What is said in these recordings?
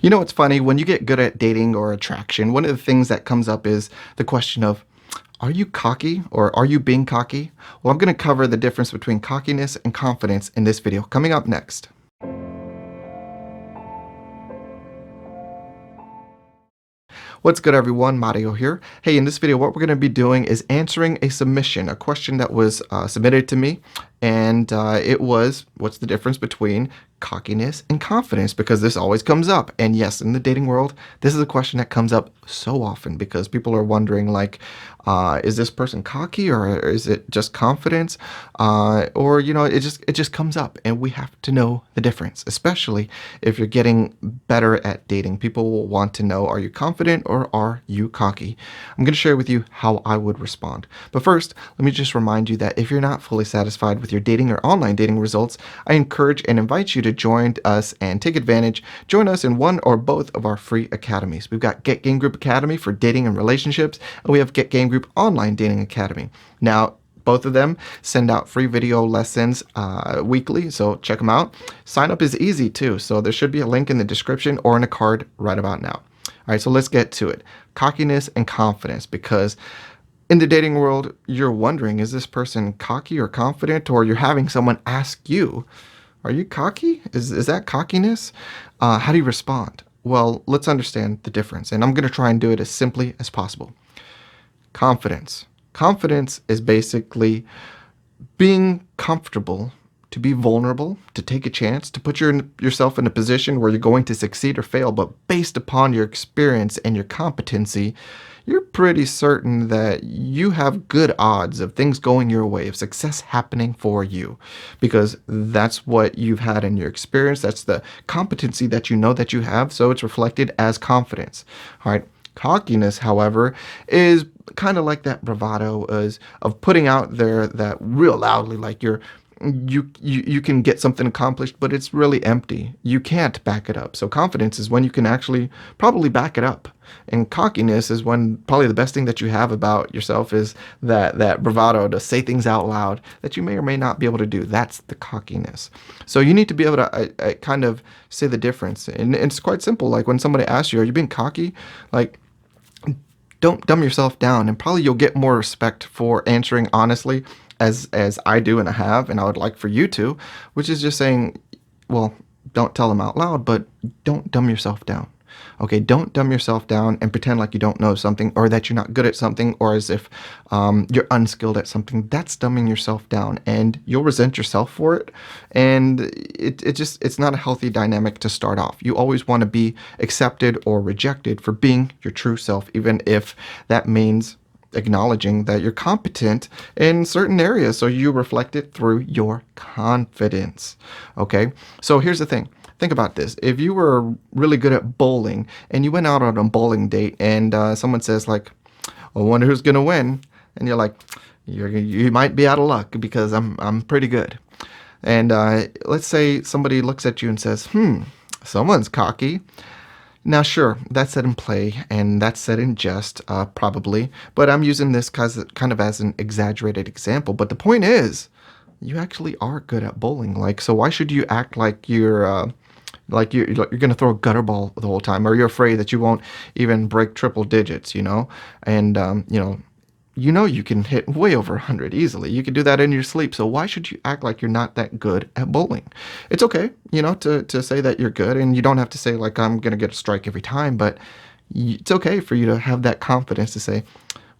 You know what's funny? When you get good at dating or attraction, one of the things that comes up is the question of, are you cocky or are you being cocky? Well, I'm going to cover the difference between cockiness and confidence in this video coming up next. What's good, everyone? Mario here. Hey, in this video, what we're going to be doing is answering a submission, a question that was submitted to me, and it was, what's the difference between cockiness and confidence? Because this always comes up. And yes, in the dating world, this is a question that comes up so often because people are wondering, like, is this person cocky or is it just confidence? Or, it just comes up, and we have to know the difference, especially if you're getting better at dating. People will want to know, are you confident or are you cocky? I'm going to share with you how I would respond. But first, let me just remind you that if you're not fully satisfied with your dating or online dating results, I encourage and invite you to join us and take advantage. Join us in one or both of our free academies. We've got Get Game Group Academy for dating and relationships, and we have Get Game Group Online Dating Academy. Now, both of them send out free video lessons weekly, so check them out. Sign up is easy too, so there should be a link in the description or in a card right about now. All right, so let's get to it. Cockiness and confidence, because in the dating world, you're wondering, is this person cocky or confident? Or you're having someone ask you, are you cocky? Is that cockiness? How do you respond? Well, let's understand the difference, and I'm going to try and do it as simply as possible. Confidence. Confidence is basically being comfortable to be vulnerable, to take a chance, to put yourself in a position where you're going to succeed or fail, but based upon your experience and your competency, you're pretty certain that you have good odds of things going your way, of success happening for you, because that's what you've had in your experience. That's the competency that you know that you have, so it's reflected as confidence. All right. Cockiness, however, is kind of like that bravado of putting out there that real loudly, like you can get something accomplished, but it's really empty. You can't back it up. So confidence is when you can actually probably back it up. And cockiness is when probably the best thing that you have about yourself is that bravado to say things out loud that you may or may not be able to do. That's the cockiness. So you need to be able to kind of say the difference. And it's quite simple. Like when somebody asks you, are you being cocky? Like, don't dumb yourself down, and probably you'll get more respect for answering honestly as I do and I have, and I would like for you to, which is just saying, well, don't tell them out loud, but don't dumb yourself down. Okay, don't dumb yourself down and pretend like you don't know something or that you're not good at something or as if you're unskilled at something. That's dumbing yourself down, and you'll resent yourself for it. And it's not a healthy dynamic to start off. You always want to be accepted or rejected for being your true self, even if that means acknowledging that you're competent in certain areas, so you reflect it through your confidence. Okay, so here's the thing. Think about this. If you were really good at bowling and you went out on a bowling date and someone says like, I wonder who's going to win. And you're like, you might be out of luck because I'm pretty good. And let's say somebody looks at you and says, someone's cocky. Now, sure, that's said in play and that's said in jest, probably. But I'm using this kind of as an exaggerated example. But the point is, you actually are good at bowling. Like, so why should you act like you're going to throw a gutter ball the whole time, or you're afraid that you won't even break triple digits, and you can hit way over 100 easily. You can do that in your sleep. So why should you act like you're not that good at bowling? It's okay, to say that you're good, and you don't have to say like I'm going to get a strike every time, but it's okay for you to have that confidence to say,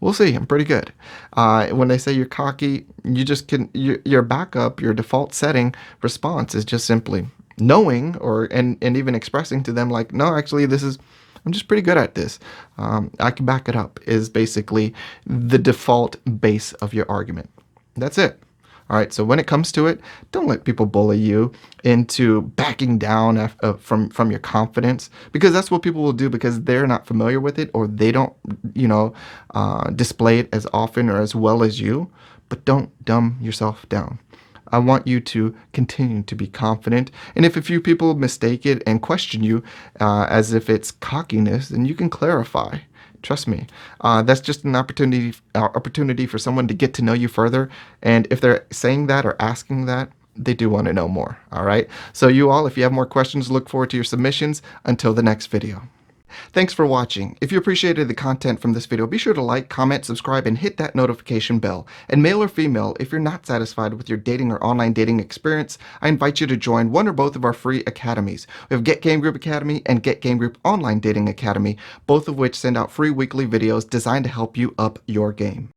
we'll see, I'm pretty good. When they say you're cocky, your backup, your default setting response is just simply knowing and even expressing to them like, no, actually, I'm just pretty good at this. I can back it up, is basically the default base of your argument. That's it. All right, so when it comes to it, don't let people bully you into backing down from your confidence, because that's what people will do because they're not familiar with it or they don't, display it as often or as well as you. But don't dumb yourself down. I want you to continue to be confident. And if a few people mistake it and question you as if it's cockiness, then you can clarify. Trust me, that's just an opportunity for someone to get to know you further. And if they're saying that or asking that, they do want to know more. All right. So you all, if you have more questions, look forward to your submissions. Until the next video. Thanks for watching. If you appreciated the content from this video, be sure to like, comment, subscribe, and hit that notification bell. And male or female, if you're not satisfied with your dating or online dating experience, I invite you to join one or both of our free academies. We have Get Game Group Academy and Get Game Group Online Dating Academy, both of which send out free weekly videos designed to help you up your game.